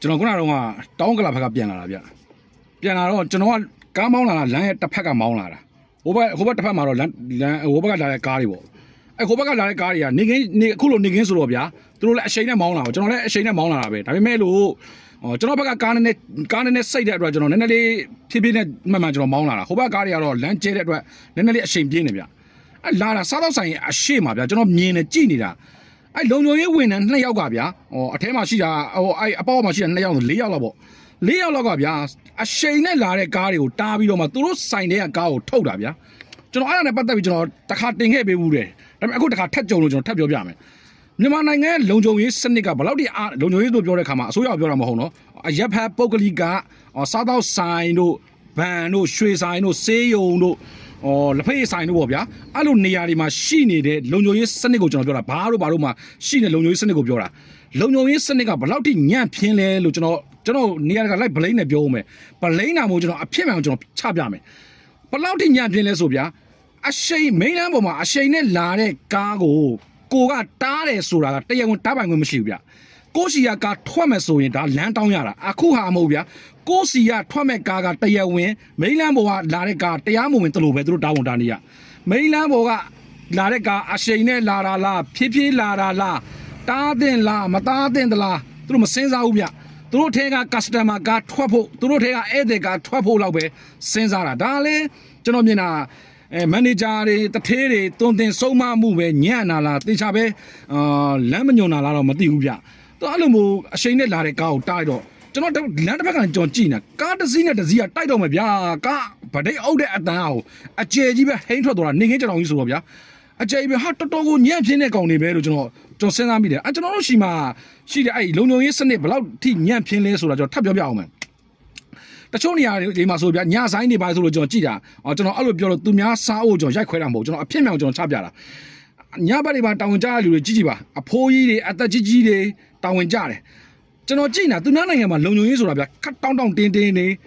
ကျွန်တော်ခုနကတော့တောင်းကလာဘက်ကပြန်လာတာဗျပြန်လာတော့ကျွန်တော်ကကားမောင်းလာတာလမ်းရဲ့တစ်ဖက်ကမောင်းလာတာဟိုဘက်တစ်ဖက်မှာတော့လမ်းဟိုဘက်ကလာတဲ့ကားတွေပေါ့ဟိုဘက်ကလာတဲ့ကားတွေကနေအခုလိုနေခင်းဆိုတော့ဗျာသူတို့လည်းအရှိန်နဲ့မောင်းလာတော့ကျွန်တော်လည်းအရှိန်နဲ့မောင်းလာတာပဲဒါပေမဲ့လို့ကျွန်တော်ဘက်ကကားနဲ့စိတ်တဲ့အတွက်ကျွန်တော်နည်းနည်းလေးဖြည်းဖြည်းနဲ့မှန်မှန်ကျွန်တော်မောင်းလာတာဟိုဘက်ကားတွေကတော့လမ်းကျဲတဲ့အတွက်နည်းနည်းလေးအရှိန်ပြင်းနေဗျလာတာစားတော့ဆိုင်အရှိမှာဗျာကျွန်တော်မြင်နေကြည့်နေတာလုံခြုံရေးဝန်ထမ်း2ယောက်ကဗျာအထဲမှာရှိတာအပေါက်မှာရှိတာ2ယောက်ဆို4ယောက်လောက်ပေါ့4ယောက်လောက်ကဗျာအရှိန်နဲ့လာတဲ့ကားတွေကိုတားပြီးတော့မှသူတို့ဆိုင်တဲ့ကားကိုထုတ်တာဗျာကျွန်တော်အဲ့ဒါနဲ့ပတ်သက်ပြီးကျွန်တော်တစ်ခါတင်ခဲ့ပေးဘူးတယ်ဒါပေမဲ့အခုတစ်ခါထပ်ကြုံလို့ကျွန်တော်ထပ်ပြောပြမယ်မြန်မာနိုင်ငံရဲ့လုံခြုံရေးစနစ်ကဘယ်လောက်ထိလုံခြုံရေးတို့ပြောတဲ့ခါမှာအစိုးရပြောတာမဟုတ်နော်အရက်ဖက်ပုတ်ကလီကစားတော့ဆိုင်တို့ဗန်တို့ရွှေဆိုင်တို့ဆေးရုံတို့လက်ဖေးဆိုင်တို့ပေါ့ဗျာအဲ့လိုနေရာတွေမှာရှိနေတဲ့လုံခြုံရေးစနစ်ကိုကျွန်တော်ပြောတာဘာလို့မှရှိနေလုံခြုံရေးစနစ်ကိုပြောတာလုံခြုံရေးစနစ်ကဘယ်လောက်ထိညံ့ဖျင်းလဲလို့ကျွန်တော်နေရာကလိုက်ဗလိန်နဲ့ပြောဦးမယ်ဗလိန်နာမို့ကျွန်တော်အဖြစ်မှန်ကျွန်တော်ချပြမယ်ဘယ်လောက်ထိညံ့ဖျင်းလဲဆိုဗျာအရှိန်မိန်းလမ်းပေါ်မှာအရှိန်နဲ့လာတဲ့ကားကိုကတားတယ်ဆိုတာကတရားဝင်တားပိုင်ခွင့်မရှိဘူးဗျကိုစီယာကားထွက်မယ်ဆိုရင်ဒါလမ်းတောင်းရတာအခုဟာမဟုတ်ဗျာကိုစီယာထွက်မဲ့ကားကတရားဝင်မိန်းလမ်းပေါ်ကလာတဲ့ကားတရားမဝင်တလို့ပဲသူတို့တားဝန်တားနေရမိန်းလမ်းပေါ်ကလာတဲ့ကားအရှိန်နဲ့လာတာလားဖြည်းဖြည်းလာတာလားတားတဲ့လားမတားတဲ့လားသူတို့မစင်စားဘူးဗျသူတို့ထဲက customer ကားထွက်ဖို့သူတို့ထဲကဧည့်သည်ကားထွက်ဖို့လောက်ပဲစဉ်းစားတာဒါလည်းကျွန်တော်မြင်တာမန်နေဂျာတွေတထေးတွေတွင်တင်ဆုံးမမှုပဲညံ့နာလားတေချာပဲလမ်းမညွန်နာလားတော့မသိဘူးဗျသူအဲ့လိုမျိုးအရှိန်နဲ့လာတဲ့ကားကိုတားတော့ကျွန်တော်လမ်းတစ်ဖက်ကကျွန်တော်ကြည့်နေကားတစ်စီးနဲ့တစ်စီးကတိုက်တော့မယ်ဗျာကားဗဒိတ်အုပ်တဲ့အတန်းအောင်အကျယ်ကြီးပဲဟိန်းထွက်သွားတာနေခင်းကျွန်တော်ကြီးဆိုတော့ဗျာအကျယ်ကြီးပဲဟာတော်တော်ကိုညံ့ပြင်းတဲ့ကောင်တွေပဲလို့ကျွန်တော်စဉ်းစားမိတယ်ကျွန်တော်တို့ရှိတဲ့အဲ့လုံခြုံရေးစနစ်ဘယ်လောက်ထိညံ့ပြင်းလဲဆိုတာကျွန်တော်ထပ်ပြောပြအောင်မယ်တချို့နေရာတွေမှာဆိုဗျာညဆိုင်နေပါဆိုလို့ကျွန်တော်ကြည့်တာကျွန်တော်အဲ့လိုပြောလို့သူများစားဖို့ကျွန်တော်ရိုက်ခွဲတာမဟုတ်ကျွန်တော်အဖြစ်မြောင်ကျွန်တော်ချပြတာညဘက်တွေမှာတာဝန်ကျတဲ့လူတွေကြည့်ပါအဖိုးကြီးတွေအသက်ကြီးတွေတာဝန်ကျတယ်ကျွန်တော်ကြည့်နေတာသူများနိုင်ငံမှာလုံခြုံရေးဆိုတာဗျာခတ်တောင်းတင်းနေ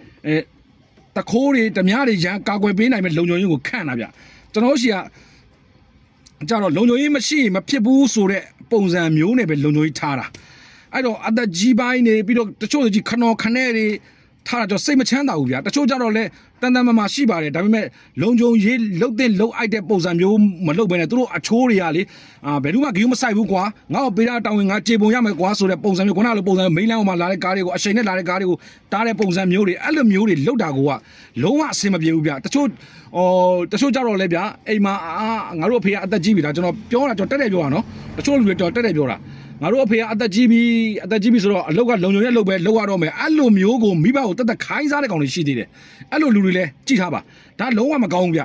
တခိုးတွေဓမြတွေရန်ကာကွယ်ပေးနိုင်မဲ့လုံခြုံရေးကိုခန့်တာဗျာကျွန်တော်ရှိကကြတော့လုံခြုံရေးမရှိမဖြစ်ဘူးဆိုတဲ့ပုံစံမျိုးနဲ့ပဲလုံခြုံရေးထားတာအဲ့တော့အသက်ကြီးပိုင်းနေပြီးတော့တချို့ကြီးခနဲ့တွေထားတာတော့စိတ်မချမ်းသာဘူးဗျာတချို့ကြတော့လဲတန်မရှိပါတယ်ဒါပေမဲ့လုံခြုံရေးလုတ်တဲ့လုတ်အိုက်တဲ့ပုံစံမျိုးမလုတ်ဘဲနဲ့သူတို့အချိုးတွေကလေဘယ်သူမှဂီယူမဆိုင်ဘူးကွာငါ့ကိုပေးတာတောင်းဝင်ငါကြေပုံရမယ်ကွာဆိုတဲ့ပုံစံမျိုးခုနလိုပုံစံမိန်းလမ်းပေါ်မှာလာတဲ့ကားတွေကိုအရှိန်နဲ့လာတဲ့ကားတွေကိုတားတဲ့ပုံစံမျိုးတွေအဲ့လိုမျိုးတွေလုတ်တာကလုံးဝအဆင်မပြေဘူးဗျာတချို့ကြတော့လဲဗျာအိမ်မှာငါတို့အဖေကအသက်ကြီးပြီလားကျွန်တော်ပြောတာကျွန်တော်တက်တယ်ပြောတာနော်တချို့လူတွေတော့တက်တယ်ပြောတာငါတို့အဖေကအသက်ကြီးပြီဆိုတော့အလောက်ကလုံခြုံရေးအလုပ်ပဲလုပ်ရတော့မယ်အဲ့လိုမျိုးကိုမိဘကိုတက်ခိုင်းစားတဲ့ကောင်တွေရှိသေးတယ်အဲ့လိုလူတွေလည်းကြည့်ထားပါဒါလုံးဝမကောင်းဘူးဗျ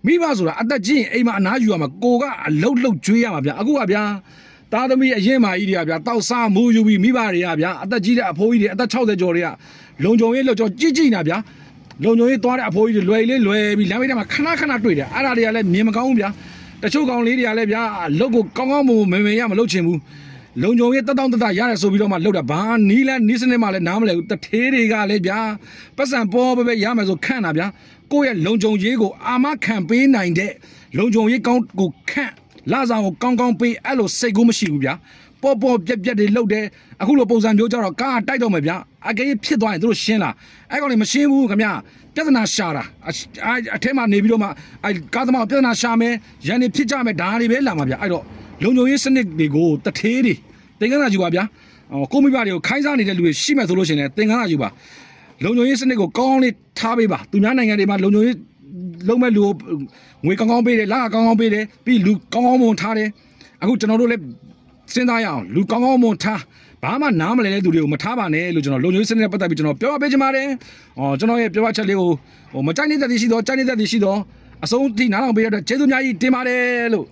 မိဘဆိုတာအသက်ကြီးရင်အိမ်မှာအနားယူရမှာကိုကအလုပ်ကြွေးရမှာဗျအခုကဗျာသားသမီးအရင်မာကြီးတွေကဗျာတောက်စားမိုးယူပြီးမိဘတွေကဗျာအသက်ကြီးတဲ့အဖိုးကြီးတွေအသက်60ကျော်တွေကလုံခြုံရေးလောက်ကျော်ကြည့်နေတာဗျာလုံခြုံရေးသွားတဲ့အဖိုးကြီးတွေလွယ်ပြီးလမ်းဘေးထဲမှာခဏတွေ့တယ်အဲ့ဒါတွေကလည်းမြင်မကောင်းဘူးဗျာတချို့ကောင်လေးတွေကလည်းဗျာအလုပ်ကိုကောင်းမွန်ရမလုပ်ချင်ဘူးလုံခြုံရေးတက်ရတယ်ဆိုပြီးတော့မှလောက်တာဘာနီးစနစ်မှလည်းနားမလဲဘူးတထေးတွေကလည်းဗျာပတ်စံပေါ်ပဲရမယ်ဆိုခန့်တာဗျာကိုယ့်ရဲ့လုံခြုံရေးကိုအာမခံပေးနိုင်တဲ့လုံခြုံရေးကောင်းကိုခန့်လာဆောင်ကိုကောင်းပေးအဲ့လိုစိတ်ကူးမရှိဘူးဗျာပေါ်ပြက်တွေလှုပ်တယ်အခုလိုပုံစံမျိုးကြတော့ကားတိုက်တော့မယ်ဗျာအကေးဖြစ်သွားရင်တို့ရှင်းလာအဲ့ကောင်တွေမရှင်းဘူးခင်ဗျာပြဿနာရှာတာအထဲမှာနေပြီးတော့မှကားသမားပြဿနာရှာမယ်ရန်နေဖြစ်ကြမယ်ဒါတွေပဲလာမှာဗျာအဲ့တော့လုံခြုံရေးစနစ်တွေကိုတထေးတွေသင်္ကန်းစာယူပါဗျာကိုမိဘတွေကိုခိုင်းစားနေတဲ့လူတွေရှိမှဆိုလို့ရှိရင်သင်္ကန်းစာယူပါလုံခြုံရေးစနစ်ကိုကောင်းလေးထားပေးပါသူများနိုင်ငံတွေမှာလုံခြုံရေးလုံးမဲ့လူကိုငွေကောင်းပေးတယ်လကောင်းပေးတယ်ပြီးလူကောင်းမွန်ထားတယ်အခုကျွန်တော်တို့လည်းစဉ်းစားရအောင်လူကောင်းမွန်ထားဘာမှနားမလဲတဲ့သူတွေကိုမထားပါနဲ့လို့ကျွန်တော်လုံခြုံရေးစနစ်နဲ့ပတ်သက်ပြီးကျွန်တော်ပြောပေးချင်ပါတယ်ကျွန်တော်ရဲ့ပြောချက်လေးကိုမကြိုက်နေတဲ့တည်းရှိတော့ကြိုက်နေတဲ့တည်းရှိတော့အဆုံးထိနားထောင်ပေးရတဲ့ကျေးဇူးများကြီးတင်ပါတယ်လို့